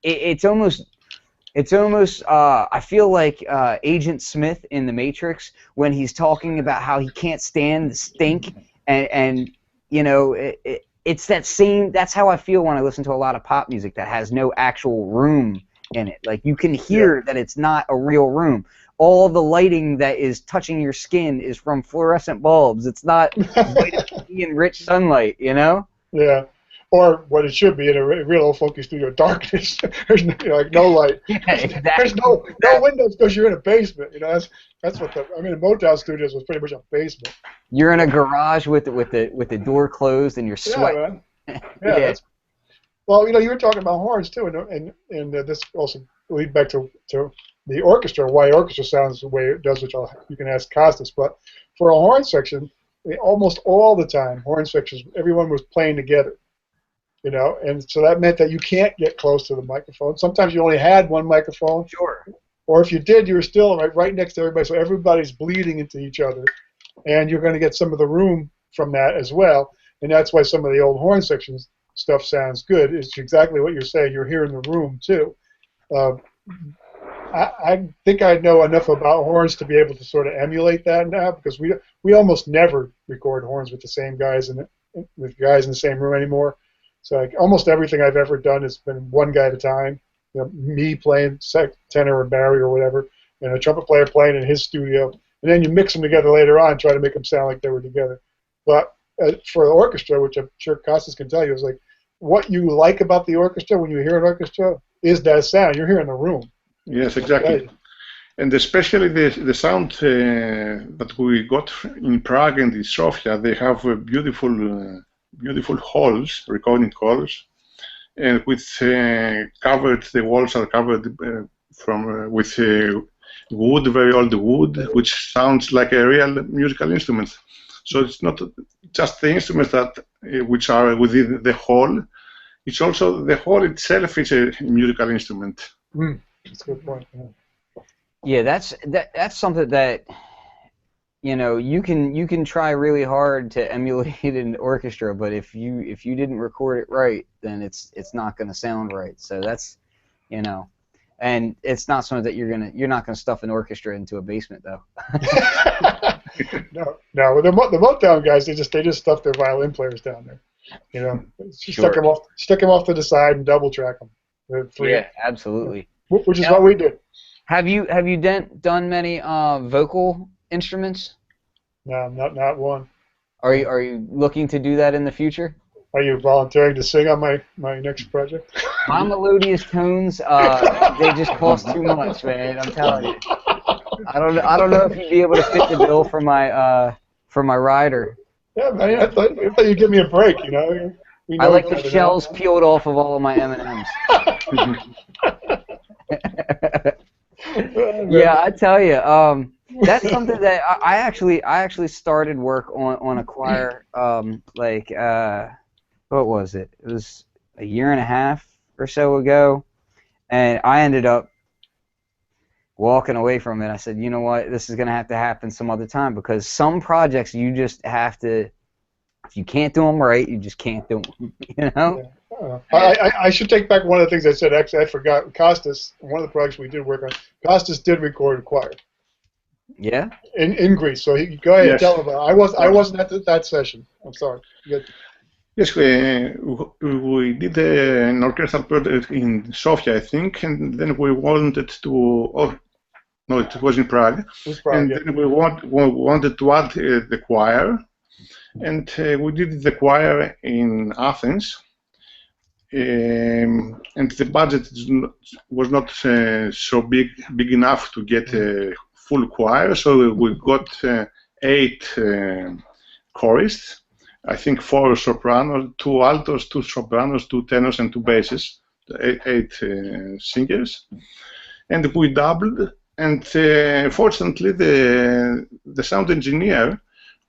it's almost I feel like Agent Smith in The Matrix when he's talking about how he can't stand the stink and it's that same. That's how I feel when I listen to a lot of pop music that has no actual room in it. Like, you can hear that it's not a real room. All the lighting that is touching your skin is from fluorescent bulbs. It's not vitamin D and rich sunlight, Yeah. Or what it should be in a real old funky studio, darkness. There's no light. Yeah, exactly. There's no windows because you're in a basement. That's what the Motown Studios was pretty much a basement. You're in a garage with the door closed and you're sweating. Yeah, man. Yeah. Well, you were talking about horns too, and this also leads back to the orchestra. Why orchestra sounds the way it does, which you can ask Kostas. But for a horn section, almost all the time, horn sections, everyone was playing together. And so that meant that you can't get close to the microphone. Sometimes you only had one microphone. Sure. Or if you did, you were still right next to everybody, so everybody's bleeding into each other, and you're going to get some of the room from that as well. And that's why some of the old horn sections stuff sounds good. It's exactly what you're saying. You're hearing the room too. I think I know enough about horns to be able to sort of emulate that now, because we almost never record horns with the same guys with guys in the same room anymore. So like almost everything I've ever done has been one guy at a time. Me playing tenor or Barry or whatever, and a trumpet player playing in his studio, and then you mix them together later on, try to make them sound like they were together. But for the orchestra, which I'm sure Kostas can tell you, is like what you like about the orchestra when you hear an orchestra is that sound. You're hearing the room. Yes, exactly. And especially the sound that we got in Prague and in Sofia, they have beautiful halls, recording halls, and with the walls are covered with wood, very old wood, which sounds like a real musical instrument. So it's not just the instruments that which are within the hall. It's also the hall itself is a musical instrument. That's a good point. Yeah, that's something that you can try really hard to emulate an orchestra, but if you didn't record it right, then it's not going to sound right. So that's and it's not something that you're not gonna stuff an orchestra into a basement though. No. The Motown guys, they just stuff their violin players down there. Sure. Stick them off to the side and double track them. Yeah, absolutely. Which is what we did. Have you done many vocal instruments? No, not one. Are you looking to do that in the future? Are you volunteering to sing on my next project? My melodious tones, they just cost too much, man. I'm telling you. I don't know if you'd be able to fit the bill for my rider. Yeah, man. I thought you'd give me a break. I like the shells peeled off of all of my M&Ms. Yeah, I tell you, that's something that I actually started work on a choir. What was it? It was a year and a half or so ago, and I ended up walking away from it. I said, you know what, this is going to have to happen some other time, because some projects you just have to, if you can't do them right, you just can't do them, Yeah. I should take back one of the things I said. Actually, I forgot. Kostas, one of the projects we did work on, Kostas did record a choir. Yeah? In Greece. So go ahead and tell him about it. I wasn't at that session. I'm sorry. Yes, we did an orchestral project in Sofia, I think, and then we wanted to. No, it was in Prague. Then we wanted to add the choir, and we did the choir in Athens. and the budget was not so big enough to get a full choir, so we got 8 chorists. I think 4 sopranos, 2 altos, 2 sopranos, 2 tenors, and 2 basses. 8 singers, and we doubled. And fortunately, the sound engineer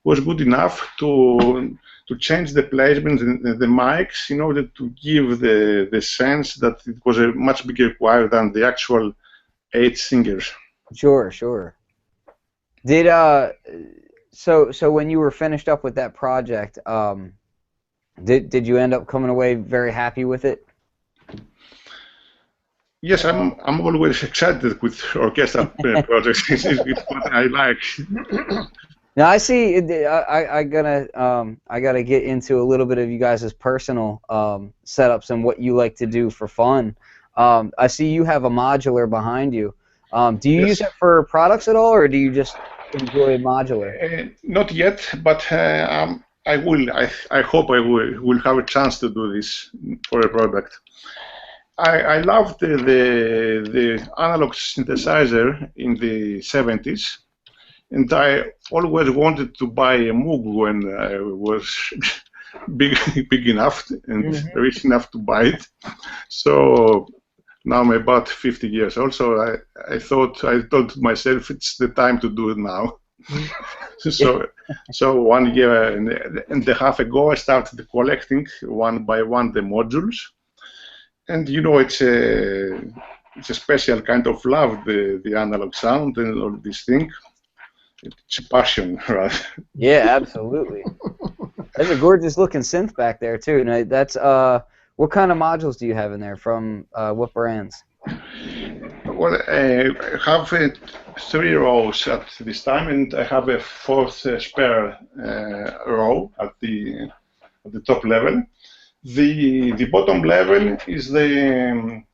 was good enough to change the placement and the mics in order to give the sense that it was a much bigger choir than the actual 8 singers. Sure. Did so when you were finished up with that project, did you end up coming away very happy with it? Yes, I'm always excited with orchestral projects. It's what I like. Now I see. I gotta get into a little bit of you guys' personal setups and what you like to do for fun. I see you have a modular behind you. Do you use it for products at all, or do you just enjoy modular? Not yet, but I will. I hope I will have a chance to do this for a product. I loved the analog synthesizer in the 70s, and I always wanted to buy a Moog when I was big enough and rich enough to buy it. So now I'm about 50 years old, so I told myself it's the time to do it now. So 1 year and a half ago, I started collecting one by one the modules. And you know, it's a special kind of love, the analog sound and all these things. It's a passion, right? Yeah, absolutely. That's a gorgeous looking synth back there too. Now, that's what kind of modules do you have in there? From what brands? Well, I have 3 rows at this time, and I have a 4th spare row at the top level. The bottom level is the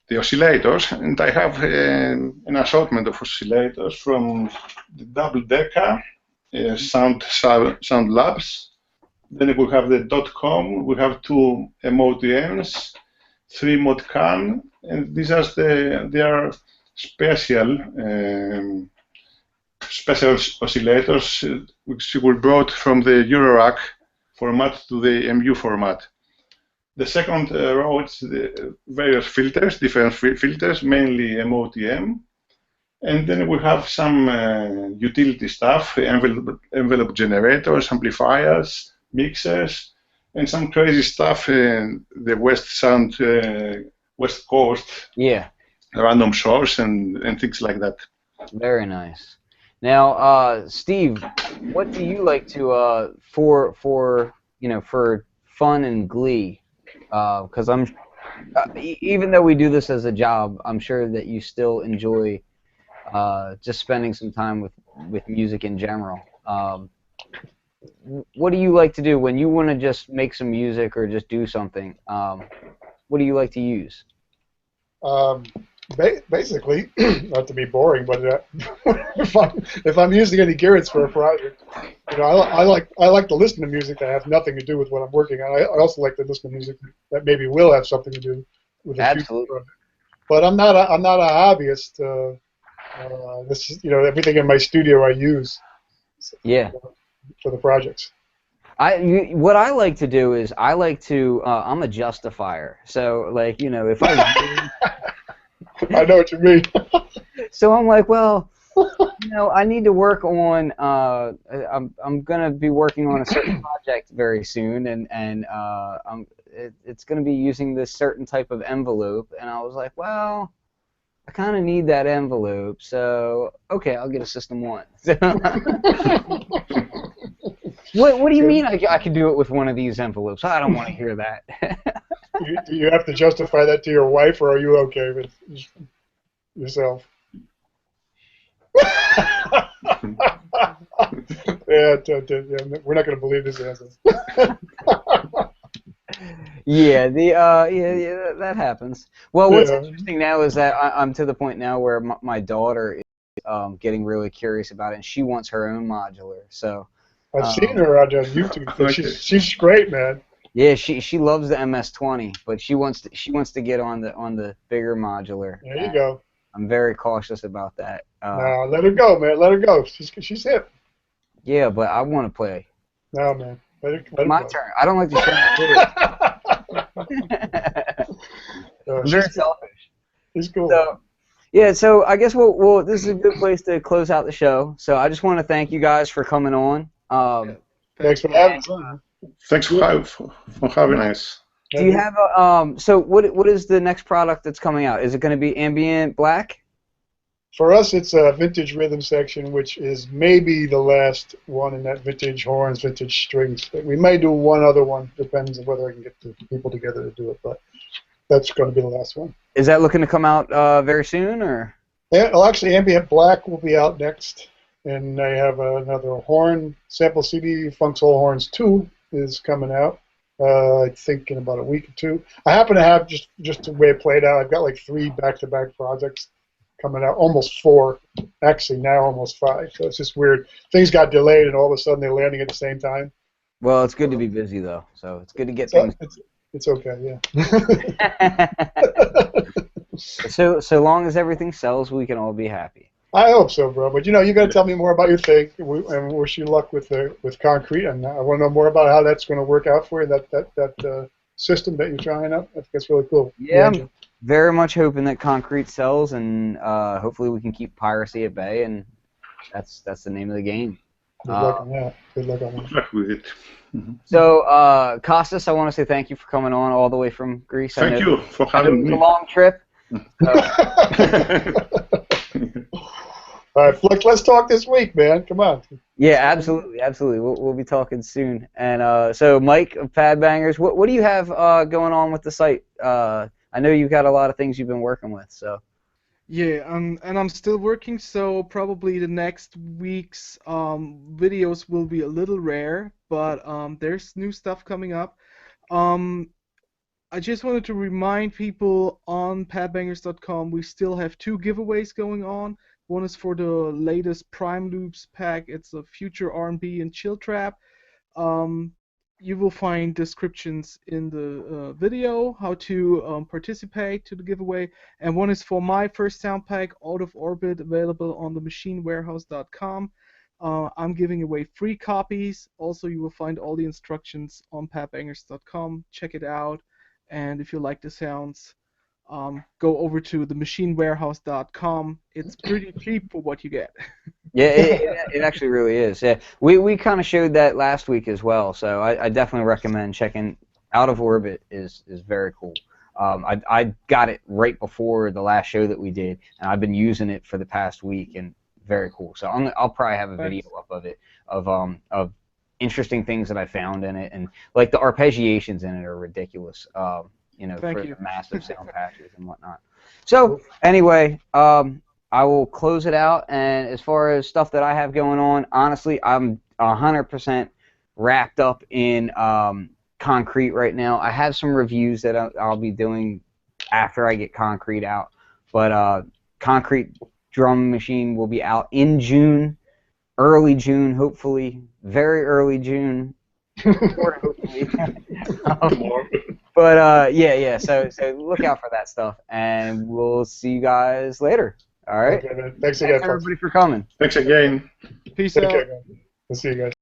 oscillators, and I have an assortment of oscillators from the double decker, Sound Labs. Then we have the .com. We have 2 MOTMs, 3 Modcan, and these are they are special oscillators which were brought from the Eurorack format to the MU format. The second row is the various filters, different filters, mainly MOTM. And then we have some utility stuff, envelope generators, amplifiers, mixers, and some crazy stuff, the West Coast, random source and things like that. Very nice. Now, Steve, what do you like to for fun and glee? Because I'm even though we do this as a job, I'm sure that you still enjoy just spending some time with music in general. What do you like to do when you want to just make some music or just do something? What do you like to use? Basically, not to be boring, but if I'm using any gear, it's for a project. You know, I like to listen to music that has nothing to do with what I'm working on. I also like to listen to music that maybe will have something to do with the future project. But I'm not a hobbyist. This is, everything in my studio I use. For the projects. What I like to do is I'm a justifier. So if I I know what you mean. So I'm like, well, I need to work on. I'm gonna be working on a certain project very soon, and it's gonna be using this certain type of envelope. And I was like, well, I kind of need that envelope, so okay, I'll get a System 1. What do you mean I can do it with one of these envelopes? I don't want to hear that. Do you have to justify that to your wife, or are you okay with yourself? Yeah, we're not going to believe this answer. Yeah, that happens. Well, what's interesting now is that I'm to the point now where my daughter is getting really curious about it, and she wants her own modular. So I've seen her on YouTube. She's great, man. Yeah, she loves the MS-20, but she wants to get on the bigger modular. There you go. I'm very cautious about that. No, let her go, man. Let her go. She's hip. Yeah, but I want to play. No, man. Let her My go. turn. I don't like to share. I'm very selfish. She's cool. So, yeah, so I guess this is a good place to close out the show. So I just want to thank you guys for coming on. Thanks for having us. Thanks for having us. Do you have a so what is the next product that's coming out? Is it going to be Ambient Black? For us, it's a vintage rhythm section, which is maybe the last one in that vintage horns, vintage strings. We may do one other one, depends on whether I can get the people together to do it, but that's going to be the last one. Is that looking to come out very soon, or? Yeah, well, actually, Ambient Black will be out next, and I have another horn sample CD, FunkSoul Horns 2 is coming out. I think in about a week or two. I happen to have just the way it played out. I've got like 3 back-to-back projects coming out, almost 4, actually now almost 5. So it's just weird. Things got delayed, and all of a sudden they're landing at the same time. Well, it's good to be busy though, so it's good to get things. It's okay, yeah. So long as everything sells, we can all be happy. I hope so, bro. But you got to tell me more about your thing, and wish you luck with Concrete. And I want to know more about how that's going to work out for you. That system that you're trying out. I think that's really cool. Yeah, I'm very much hoping that Concrete sells, and hopefully we can keep piracy at bay. And that's the name of the game. Good luck on that. Good luck on that. Good luck with it. Mm-hmm. So, Kostas, I want to say thank you for coming on all the way from Greece. Thank you for having me. It was a long trip. All right, Flick, let's talk this week, man. Come on. Yeah, absolutely. We'll be talking soon. And so, Mike of Pad Bangers, what do you have going on with the site? I know you've got a lot of things you've been working with. So. Yeah, and I'm still working, so probably the next week's videos will be a little rare, but there's new stuff coming up. I just wanted to remind people on padbangers.com we still have 2 giveaways going on. One is for the latest Prime Loops pack. It's a future R&B and chill trap. You will find descriptions in the video how to participate to the giveaway. And one is for my first sound pack, Out of Orbit, available on the machinewarehouse.com. I'm giving away free copies. Also, you will find all the instructions on padbangers.com. Check it out. And if you like the sounds, go over to themachinewarehouse.com. It's pretty cheap for what you get. Yeah, it actually really is. Yeah, we kind of showed that last week as well, so I definitely recommend checking Out of Orbit. Is very cool. I got it right before the last show that we did, and I've been using it for the past week, and very cool. So I'll probably have a video up of it of interesting things that I found in it, and like the arpeggiations in it are ridiculous. For the massive sound patches and whatnot. So anyway, I will close it out. And as far as stuff that I have going on, honestly, I'm 100% wrapped up in Concrete right now. I have some reviews that I'll be doing after I get Concrete out, but Concrete Drum Machine will be out in June, early June, hopefully, very early June. Hopefully. But yeah. So look out for that stuff, and we'll see you guys later. All right. Okay, man. Thanks again, everybody, for coming. Thanks again. Peace out. Okay, we'll see you guys.